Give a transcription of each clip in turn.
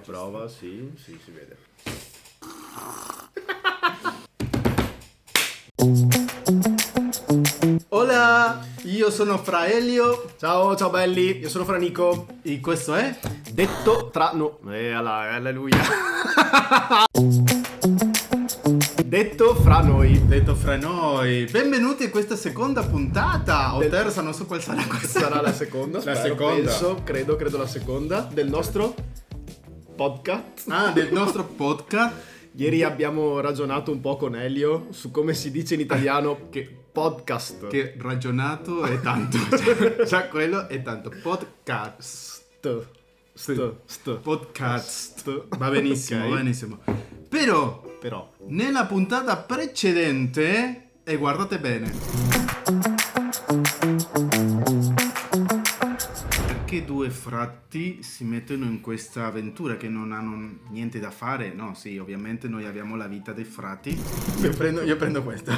Prova, sì, si vede. Hola, io sono Fra Elio. Ciao belli, io sono Fra Nico. E questo è Detto tra... No, alleluia. Detto fra noi. Detto Fra Noi. Benvenuti a questa seconda puntata. O terza, non so quale sarà questa. Sarà la seconda. La spero, seconda. Penso, credo la seconda del nostro podcast. Del nostro podcast. Ieri abbiamo ragionato un po' con Elio su come si dice in italiano che podcast. Che ragionato è tanto. Cioè, quello è tanto. Podcast. Podcast. Va benissimo, Ok. va benissimo. Però, nella puntata precedente, e guardate bene, perché due fratti si mettono in questa avventura che non hanno niente da fare? No, sì, ovviamente noi abbiamo la vita dei frati. Io prendo questa.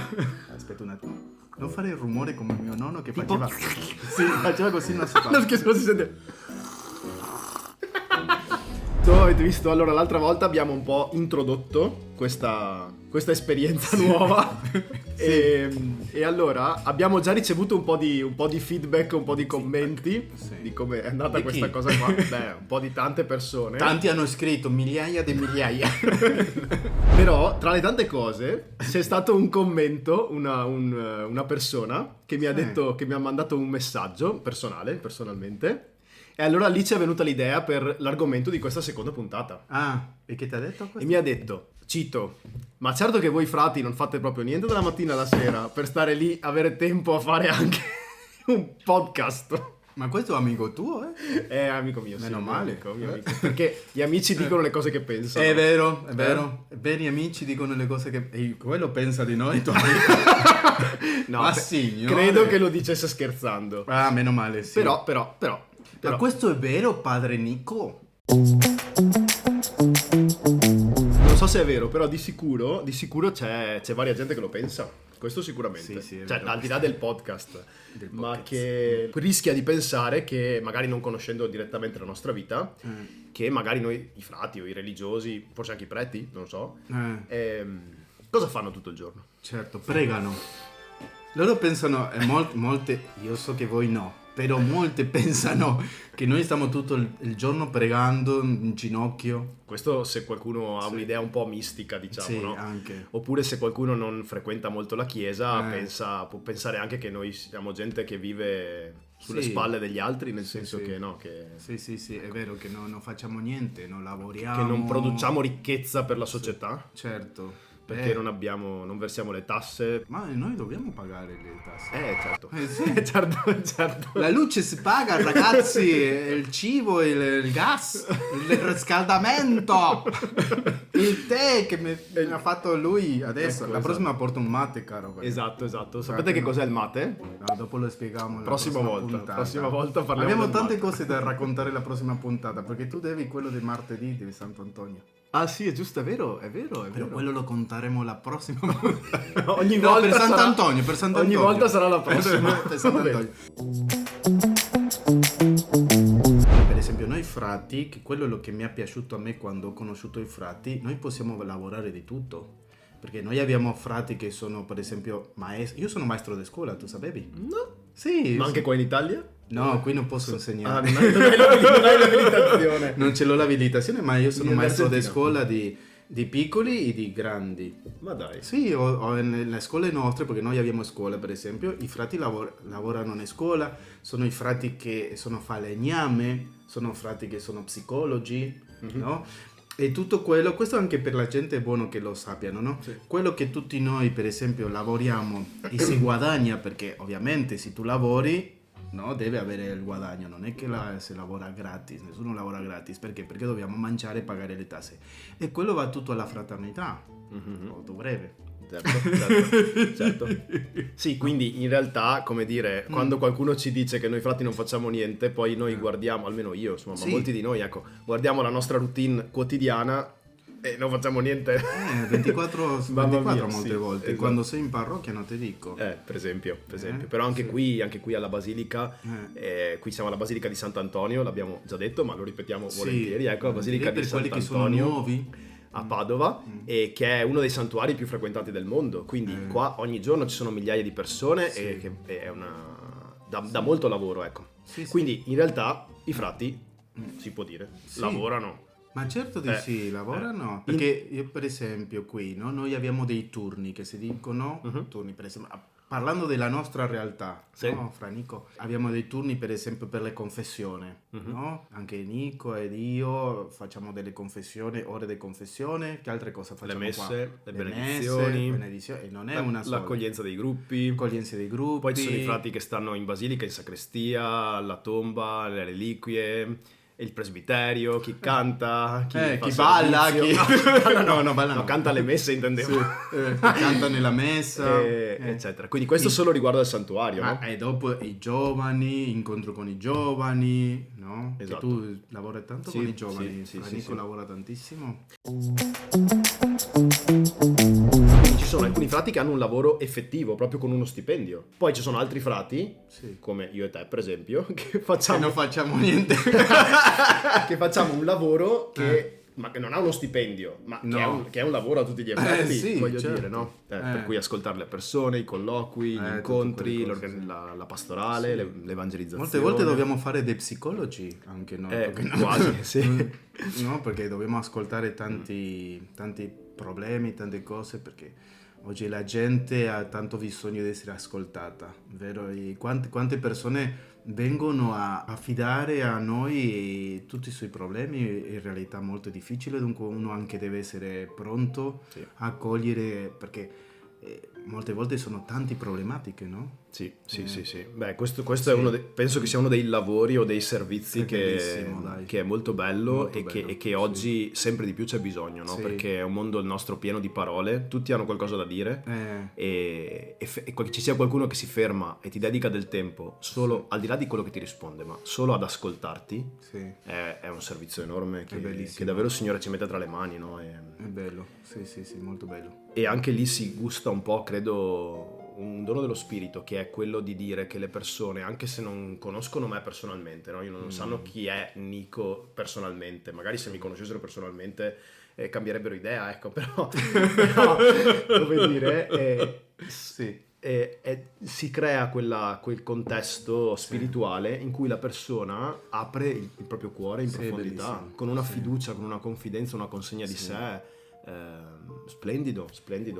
Aspetta un attimo. Non fare il rumore come mio nonno che faceva. Sì, faceva così, non si fa. No, scherzo, non si sente. Avete visto? Allora, l'altra volta abbiamo un po' introdotto questa esperienza nuova. e allora abbiamo già ricevuto un po' di feedback, un po' di commenti di come è andata Di questa chi? cosa qua. Beh, un po' di tante persone. Tanti hanno scritto, migliaia di migliaia. Però, tra le tante cose, c'è stato un commento, una persona che mi ha detto, che mi ha mandato un messaggio personalmente. E allora lì ci è venuta l'idea per l'argomento di questa seconda puntata. Ah, e che ti ha detto questo? E mi ha detto, cito, ma certo che voi frati non fate proprio niente dalla mattina alla sera per stare lì, avere tempo a fare anche un podcast. Ma questo è amico tuo, eh? È amico mio, Meno sì, male. mio amico. Perché gli amici dicono le cose che pensano. È vero. Veri amici dicono le cose che... E quello pensa di noi, tuo amico. No, Ma signore. credo che lo dicesse scherzando. Ah, meno male, sì. Però. Ma questo è vero, padre Nico? Non so se è vero, però di sicuro c'è varia gente che lo pensa. Questo sicuramente. Sì, è cioè, vero. al di là del podcast. Ma che rischia di pensare che, magari non conoscendo direttamente la nostra vita, che magari noi, i frati o i religiosi, forse anche i preti, non lo so, cosa fanno tutto il giorno? Certo, pregano. Loro pensano, molte, io so che voi no, però molte pensano che noi stiamo tutto il giorno pregando in ginocchio. Questo se qualcuno ha un'idea un po' mistica, diciamo, Sì, no? anche. Oppure se qualcuno non frequenta molto la chiesa, può pensare anche che noi siamo gente che vive sulle spalle degli altri, nel senso sì. che no, che Sì, è vero che non facciamo niente, non lavoriamo. che non produciamo ricchezza per la società, Certo. perché non versiamo le tasse. Ma noi dobbiamo pagare le tasse. Certo. Sì. certo. La luce si paga, ragazzi, il cibo, il gas, il riscaldamento, il tè che mi ha fatto lui adesso. Ecco, La prossima porto un mate, caro. Esatto. Sapete che cos'è il mate? No, dopo lo spieghiamo la Prossima volta parliamo Abbiamo del tante mate. cose da raccontare la prossima puntata, perché tu devi quello di martedì di Sant'Antonio. Ah sì, è giusto, è vero. Però quello lo conteremo la prossima puntata. Ogni No, volta per sarà- Sant'Antonio, Ogni volta sarà la prossima. Per Sant'Antonio. Per esempio noi frati, che quello è lo che mi è piaciuto a me quando ho conosciuto i frati, noi possiamo lavorare di tutto. Perché noi abbiamo frati che sono, per esempio, maestri. Io sono maestro di scuola, tu sapevi? No. Sì. Ma anche qua in Italia? No, qui non posso insegnare. non hai l'abilitazione. Non ce l'ho l'abilitazione, ma io sono In maestro di Argentina. scuola di piccoli e di grandi. Ma dai. Sì, o nelle scuole nostre, perché noi abbiamo scuola, per esempio, i frati lavorano in scuola, sono i frati che sono falegname, sono frati che sono psicologi, no? E tutto quello, questo anche per la gente è buono che lo sappiano, no? Sì. Quello che tutti noi, per esempio, lavoriamo e si guadagna, perché ovviamente se tu lavori, no, deve avere il guadagno, non è che si lavora gratis, nessuno lavora gratis, perché? Perché dobbiamo mangiare e pagare le tasse. E quello va tutto alla fraternità, o dovrebbe. Certo. Sì, quindi in realtà, come dire, quando qualcuno ci dice che noi frati non facciamo niente, poi noi guardiamo, almeno io, insomma, ma Sì. molti di noi, ecco, guardiamo la nostra routine quotidiana E non facciamo niente. 24 su Mamma 24 mia, molte sì, volte, esatto. quando sei in parrocchia non ti dico. Per esempio. Però anche qui alla Basilica, qui siamo alla Basilica di Sant'Antonio, l'abbiamo già detto, ma lo ripetiamo volentieri. Ecco, la Basilica direi di per quelli che sono Sant'Antonio nuovi. a Padova, e che è uno dei santuari più frequentati del mondo. Quindi qua ogni giorno ci sono migliaia di persone, Sì. e che è dà molto lavoro, ecco. Sì, sì. Quindi in realtà i frati, si può dire, Sì. lavorano. Ma certo di sì, lavorano. Perché io per esempio qui, no, noi abbiamo dei turni che si dicono, turni per esempio, parlando della nostra realtà, Sì. no, fra Nico, abbiamo dei turni per esempio per le confessioni, no? Anche Nico ed io facciamo delle confessioni, ore di confessione, che altre cose facciamo Le messe, qua? le benedizioni, benedizioni, e non è una sola. l'accoglienza dei gruppi. Accoglienza dei gruppi. Poi ci sono i frati che stanno in basilica, in sacrestia, alla tomba, le reliquie, il presbiterio, chi canta, chi fa balla, servizio. No, balla no. Canta le messe, intendevo. Canta nella messa, eccetera. Quindi questo solo riguarda il santuario, no? E dopo i giovani, incontro con i giovani, no? Esatto. Che tu lavori tanto Sì, con i giovani, sì, Nico sì. lavora tantissimo. Quindi ci sono alcuni frati che hanno un lavoro effettivo, proprio con uno stipendio. Poi ci sono altri frati, Sì. come io e te per esempio, che Se non facciamo niente. che facciamo un lavoro ma che non ha uno stipendio, ma No. che è un lavoro a tutti gli effetti, Sì, voglio certo. dire, no? Per cui ascoltare le persone, i colloqui, gli tutte incontri, quelle cose, la pastorale, l'evangelizzazione. Molte volte dobbiamo fare dei psicologi anche noi. perché quasi, sì. No, perché dobbiamo ascoltare tanti problemi, tante cose, perché oggi la gente ha tanto bisogno di essere ascoltata, vero? E quante persone vengono a affidare a noi tutti i suoi problemi, in realtà molto difficile, dunque uno anche deve essere pronto a accogliere, perché molte volte sono tante problematiche, no? Sì. Beh, questo è penso che sia uno dei lavori o dei servizi È bellissimo, dai. che è molto bello, Molto e bello, che oggi sempre di più c'è bisogno, no? Sì. Perché è un mondo il nostro pieno di parole, tutti hanno qualcosa da dire, e che ci sia qualcuno che si ferma e ti dedica del tempo solo, al di là di quello che ti risponde, ma solo ad ascoltarti, Sì. è un servizio enorme che bellissimo. davvero il Signore ci mette tra le mani, no? È bello, sì, molto bello. E anche lì si gusta un po', credo, un dono dello spirito, che è quello di dire che le persone, anche se non conoscono me personalmente, no? Non sanno chi è Nico personalmente, magari se mi conoscessero personalmente cambierebbero idea, ecco, però come dire, si crea quel contesto spirituale in cui la persona apre il proprio cuore in profondità, bellissimo. con una fiducia, con una confidenza, una consegna di sé. Splendido,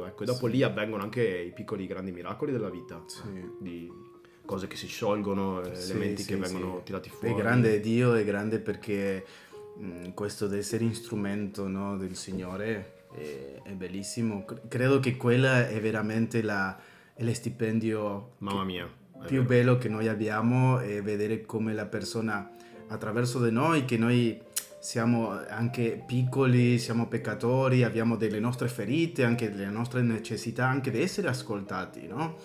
ecco. E dopo lì avvengono anche i piccoli grandi miracoli della vita, di cose che si sciolgono, elementi che vengono tirati fuori. È grande Dio, è grande perché questo di essere strumento, no, del Signore è bellissimo. Credo che quella è veramente il stipendio Mamma mia, più bello che noi abbiamo, è vedere come la persona attraverso di noi, che noi siamo anche piccoli, siamo peccatori, abbiamo delle nostre ferite, anche delle nostre necessità, anche di essere ascoltati, no?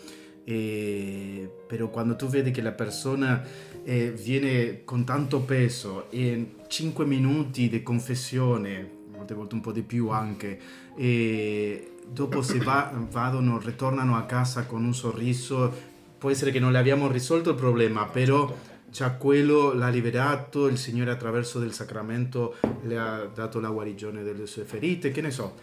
Però quando tu vedi che la persona viene con tanto peso, e 5 minuti di confessione, molte volte un po' di più anche, e dopo ritornano a casa con un sorriso, può essere che non le abbiamo risolto il problema, però già quello l'ha liberato, il Signore attraverso del sacramento le ha dato la guarigione delle sue ferite, che ne so,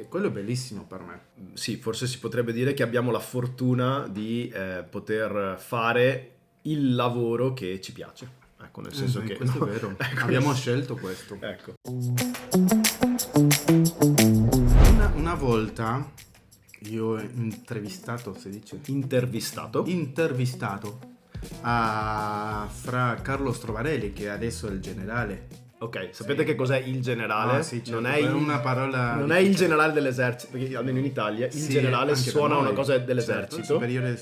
quello è bellissimo per me. Sì, forse si potrebbe dire che abbiamo la fortuna di poter fare il lavoro che ci piace, ecco, nel senso che questo è vero, abbiamo scelto questo. Ecco. Una volta io ho intervistato fra Carlo Strovarelli, che adesso è il generale. Ok, sapete che cos'è il generale? Sì, certo. Non è una parola. Non è il generale dell'esercito, perché almeno in Italia il generale suona una cosa dell'esercito. Superiore.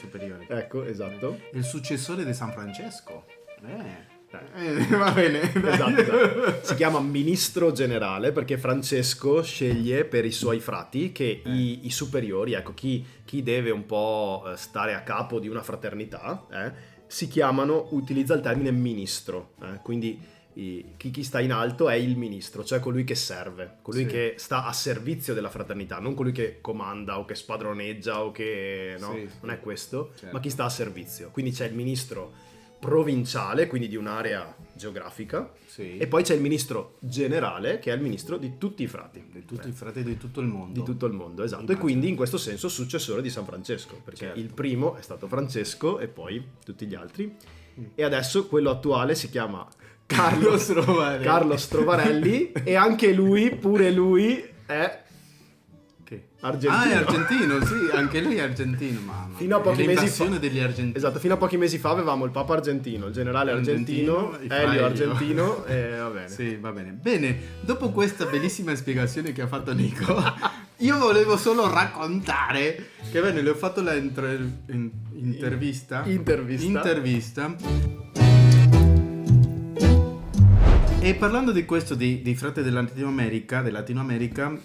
Ecco, esatto. Il successore di San Francesco. Va bene. Esatto. Si chiama ministro generale perché Francesco sceglie per i suoi frati che i superiori, ecco, chi deve un po' stare a capo di una fraternità, utilizza il termine ministro, quindi chi sta in alto è il ministro, cioè colui che serve, colui che sta a servizio della fraternità, non colui che comanda o che spadroneggia o che... no, non è questo, ma chi sta a servizio. Quindi c'è il ministro provinciale, quindi di un'area geografica, e poi c'è il ministro generale, che è il ministro di tutti i frati. Di tutti i frati di tutto il mondo. Di tutto il mondo, esatto. E quindi in questo senso successore di San Francesco, perché il primo è stato Francesco e poi tutti gli altri. E adesso quello attuale si chiama Carlos Trovarelli e anche lui, pure lui, è argentino. Ah, è argentino, sì, anche lui è argentino, mamma. Fino a pochi mesi fa degli argentini. Esatto, fino a pochi mesi fa avevamo il Papa argentino, il generale argentino, Elio argentino e va bene. Sì, va bene. Bene, dopo questa bellissima spiegazione che ha fatto Nico, io volevo solo raccontare che bene, le ho fatto la intervista. E parlando di questo, dei frati del Latino America,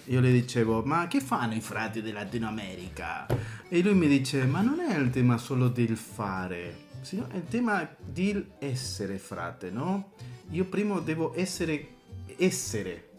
io le dicevo, ma che fanno i frati del Latino America? E lui mi dice, ma non è il tema solo del fare, sino è il tema di essere frate, no? Io prima devo essere,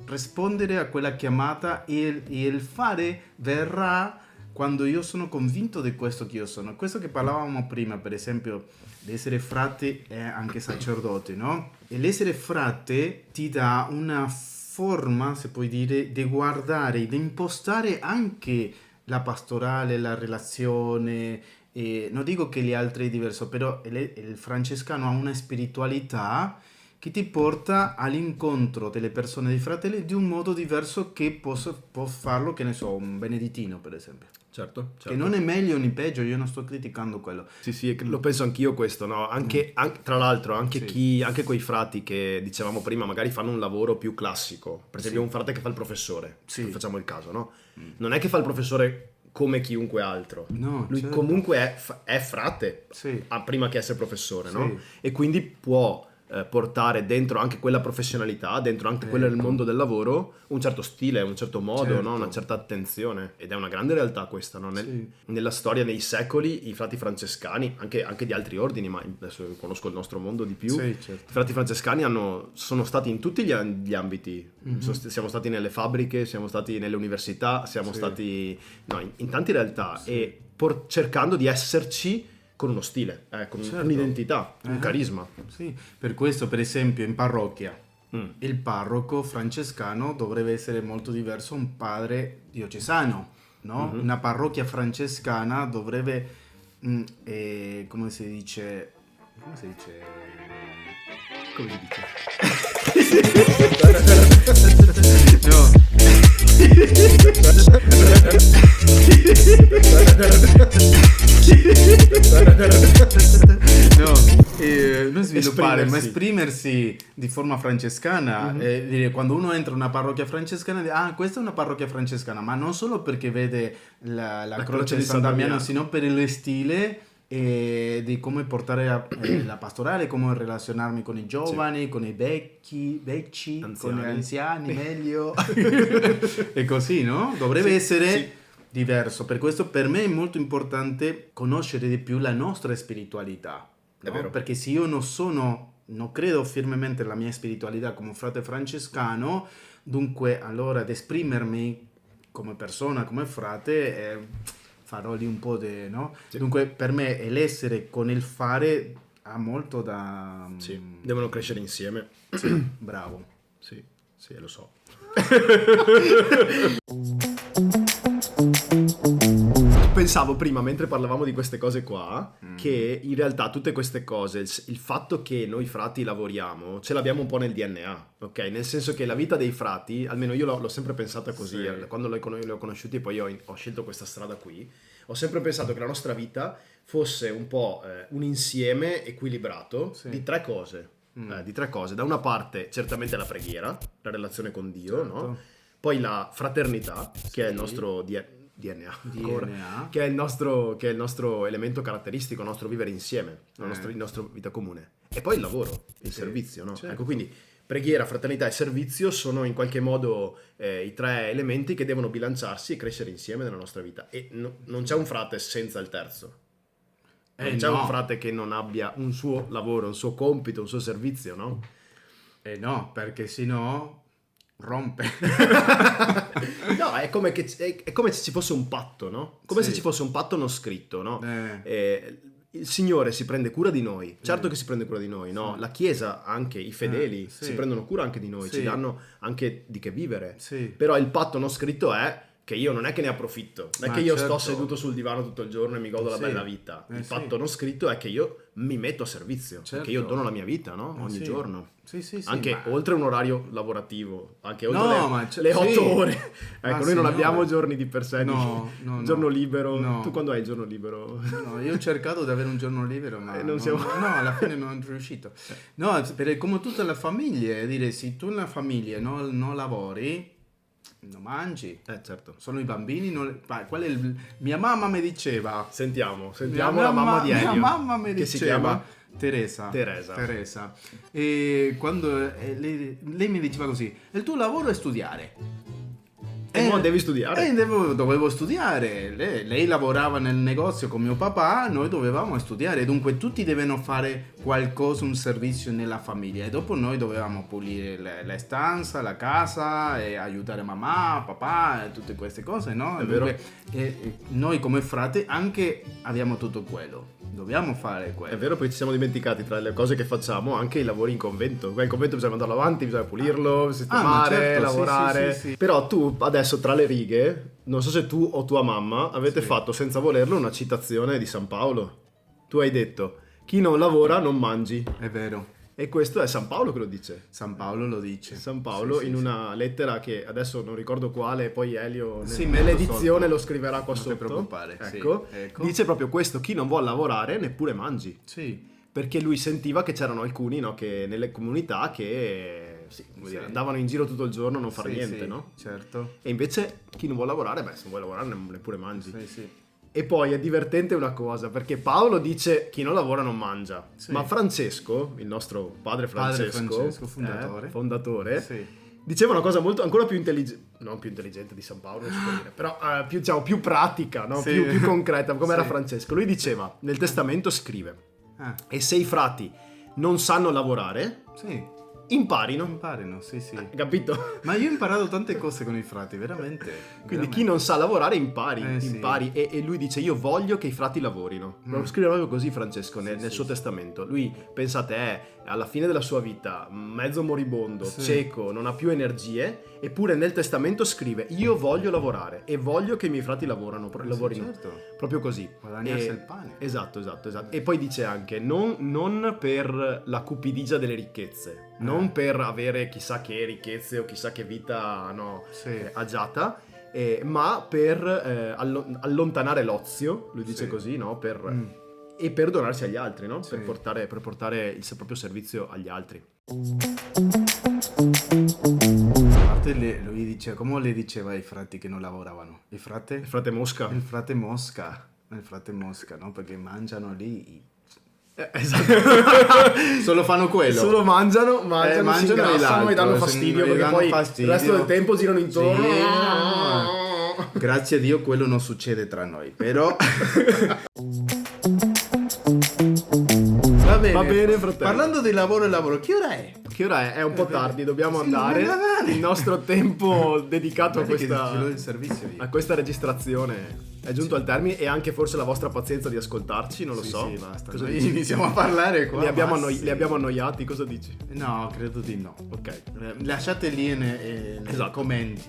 rispondere a quella chiamata e il fare verrà quando io sono convinto di questo che io sono. Questo che parlavamo prima, per esempio, di essere frate e anche sacerdote, no? E l'essere frate ti dà una forma, se puoi dire, di guardare, di impostare anche la pastorale, la relazione. E non dico che gli altri è diverso, però il francescano ha una spiritualità che ti porta all'incontro delle persone dei fratelli di un modo diverso che può farlo, che ne so, un benedettino, per esempio. Certo. Che non è meglio né peggio, io non sto criticando quello. Sì, lo penso anch'io questo, no? Anche tra l'altro, anche quei frati che dicevamo prima magari fanno un lavoro più classico. Per esempio un frate che fa il professore, facciamo il caso, no? Non è che fa il professore come chiunque altro. No, lui comunque è frate, prima che essere professore, no? E quindi può portare dentro anche quella professionalità, dentro anche quello del mondo del lavoro, un certo stile, un certo modo, no? Una certa attenzione, ed è una grande realtà questa, no? Nella storia, nei secoli, i frati francescani, anche di altri ordini, ma adesso conosco il nostro mondo di più, i frati francescani sono stati in tutti gli ambiti, siamo stati nelle fabbriche, siamo stati nelle università, siamo stati in tante realtà, e cercando di esserci con uno stile, con un'identità, un carisma. Sì, per questo per esempio in parrocchia il parroco francescano dovrebbe essere molto diverso da un padre diocesano, no? Una parrocchia francescana dovrebbe, come si dice? No. Non sviluppare, ma esprimersi di forma francescana. Dire, quando uno entra in una parrocchia francescana, questa è una parrocchia francescana, ma non solo perché vede la croce di San Damiano, sino per il stile e di come portare la pastorale, come relazionarmi con i giovani, con i vecchi, con gli anziani, meglio. E così, no? Dovrebbe essere diverso. Per questo per me è molto importante conoscere di più la nostra spiritualità, no? È vero. Perché se io non credo firmemente nella mia spiritualità come un frate francescano, dunque allora ad esprimermi come persona, come frate, farò lì un po' di, no? Dunque per me l'essere con il fare ha molto da... devono crescere insieme. Bravo. Sì, lo so. Pensavo prima, mentre parlavamo di queste cose qua, che in realtà tutte queste cose, il fatto che noi frati lavoriamo, ce l'abbiamo un po' nel DNA, ok? Nel senso che la vita dei frati, almeno io l'ho sempre pensata così, quando li ho conosciuti e poi ho scelto questa strada qui, ho sempre pensato che la nostra vita fosse un po' un insieme equilibrato di tre cose. Da una parte certamente la preghiera, la relazione con Dio, no? Poi la fraternità, che è il nostro DNA, che è il nostro elemento caratteristico, il nostro vivere insieme, la nostra vita comune. E poi il lavoro, il servizio, no? Ecco, quindi preghiera, fraternità e servizio sono in qualche modo i tre elementi che devono bilanciarsi e crescere insieme nella nostra vita. E non c'è un frate senza il terzo. Non c'è un frate che non abbia un suo lavoro, un suo compito, un suo servizio, no? No, perché sennò rompe. No, è come se ci fosse un patto, no? Come se ci fosse un patto non scritto, no? Il Signore si prende cura di noi, certo che si prende cura di noi, no? Sì. La Chiesa, anche i fedeli, sì. si prendono cura anche di noi, Sì. ci danno anche di che vivere. Sì. Però il patto non scritto è che io non è che ne approfitto, non è Ma che io certo. sto seduto sul divano tutto il giorno e mi godo la Sì. bella vita. Il Sì. patto non scritto è che io mi metto a servizio, Certo. che io dono la mia vita, no? Ogni Sì. giorno. Sì, Anche ma- oltre un orario lavorativo, anche oltre No, ma le 8 sì. ore. Ma Ecco, noi non signore. abbiamo giorni di per sé, No, no, giorno no. libero. No. Tu quando hai il giorno libero? No, io ho cercato di avere un giorno libero, ma non siamo- no, alla fine non sono riuscito. No, perché come tutte le famiglie, dire, se tu nella famiglia non lavori, non mangi. Certo. Sono i bambini, mia mamma mi diceva, Sentiamo mia la mamma di Elio. Mia mamma mi che si diceva, chiama Teresa. E quando lei mi diceva così, il tuo lavoro è studiare. E mo devi studiare. Dovevo studiare. Lei lavorava nel negozio con mio papà, noi dovevamo studiare. Dunque tutti devono fare qualcosa, un servizio nella famiglia. E dopo noi dovevamo pulire la stanza, la casa, e aiutare mamma, papà, e tutte queste cose, no? È vero. Noi come frate anche abbiamo tutto quello. Dobbiamo fare quello. È vero, poi ci siamo dimenticati tra le cose che facciamo anche i lavori in convento. Qua in convento bisogna mandarlo avanti, bisogna pulirlo, sistemare, certo, lavorare. sì. Però tu adesso tra le righe, non so se tu o tua mamma avete fatto senza volerlo una citazione di San Paolo. Tu hai detto: chi non lavora non mangi. È vero. E questo è San Paolo che lo dice. San Paolo lo dice. San Paolo in una lettera che adesso non ricordo quale, poi Elio Sì, nell'edizione sotto. lo scriverà qua Non ti sotto. preoccupare, sì. Ecco, Ecco. dice proprio questo: chi non vuole lavorare neppure mangi. Sì. Perché lui sentiva che c'erano alcuni, no, che nelle comunità che come dire, andavano in giro tutto il giorno a non fare niente, sì, no? Certo. E invece chi non vuole lavorare, se non vuole lavorare neppure mangi. Sì. E poi è divertente una cosa, perché Paolo dice chi non lavora non mangia, Sì. ma Francesco, il nostro padre Francesco, fondatore, Sì. diceva una cosa molto ancora più intelligente, non più intelligente di San Paolo, non si può dire, però più pratica, no? Sì. più concreta, come era Sì. Francesco. Lui diceva, nel testamento scrive: Ah, e se i frati non sanno lavorare, sì. imparino. Imparino, sì. Capito? Ma io ho imparato tante cose con i frati, veramente. Quindi chi non sa lavorare impari. Sì. E lui dice: io voglio che i frati lavorino. Lo scrive proprio così Francesco nel suo sì. testamento. Lui, pensate, alla fine della sua vita, mezzo moribondo, Sì. cieco, non ha più energie, eppure nel testamento scrive: io voglio lavorare e voglio che i miei frati lavorino. Certo. Proprio così. Guadagnarsi il pane. Esatto. E poi dice anche: non per la cupidigia delle ricchezze, non per avere chissà che ricchezze o chissà che vita agiata, ma per allontanare l'ozio, lui dice Sì. così, no? E per donarsi agli altri, no? Sì. Per portare il proprio servizio agli altri. A parte lui dice, come le diceva ai frati che non lavoravano? Il frate Mosca. Il frate Mosca, no? Perché mangiano lì. Esatto. Solo fanno quello. Solo mangiano e si ingrassano e danno l'altro, fastidio, gli perché danno poi fastidio. il resto del tempo girano intorno. Sì, no. Grazie a Dio quello non succede tra noi, però va bene, fratello. Parlando di lavoro, che ora è? Che ora è? È un po' tardi, dobbiamo Sì, andare. andare. Il nostro tempo dedicato Guarda che a ce l'ho il servizio io. questa registrazione è giunto al termine, e anche forse la vostra pazienza di ascoltarci, non lo so. Sì, basta. Cosa Noi dici? iniziamo a parlare qua. Li abbiamo, ma sì. li abbiamo annoiati, cosa dici? No, credo di no. Ok. Lasciate lì nei Esatto. commenti.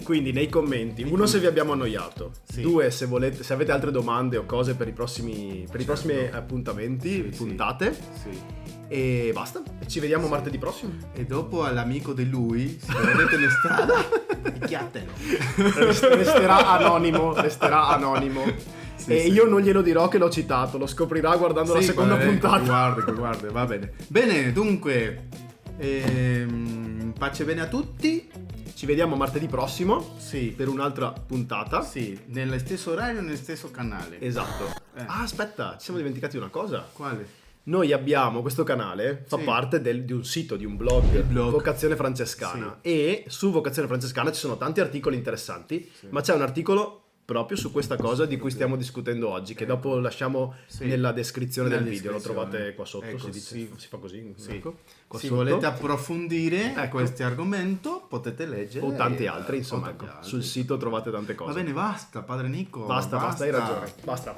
Quindi nei commenti, uno se vi abbiamo annoiato, Sì. due se avete altre domande o cose per i prossimi appuntamenti, Sì, puntate, Sì. e basta. Ci vediamo martedì prossimo. E dopo all'amico di lui, se lo vedete in strada, picchiatelo. Resterà anonimo. Sì, E sì. io non glielo dirò che l'ho citato, lo scoprirà guardando la Sì, seconda puntata. Guarda, va bene. Bene, dunque, pace bene a tutti. Ci vediamo martedì prossimo Sì, per un'altra puntata. sì, nello stesso orario, nel stesso canale. Esatto. Ah, aspetta, ci siamo dimenticati una cosa. Quale? Noi abbiamo questo canale, fa Sì. parte di un sito, di un blog, Il blog. Vocazione Francescana, e su Vocazione Francescana ci sono tanti articoli interessanti, ma c'è un articolo proprio su questa cosa di cui stiamo discutendo oggi, che dopo lasciamo Sì. nella descrizione del Nella video, lo descrizione. trovate qua sotto, Ecco, si dice, sì. si fa così, Sì. ecco, qua Se sotto. volete approfondire Ecco. questo argomento potete leggere. O tanti e- altri, insomma, o tanti ecco, altri. sul sito trovate tante Va cose. bene, basta, padre Nico. Basta, hai ragione. Basta.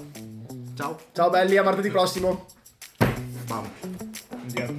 Ciao. Ciao belli, a martedì prossimo. Bam. Andiamo.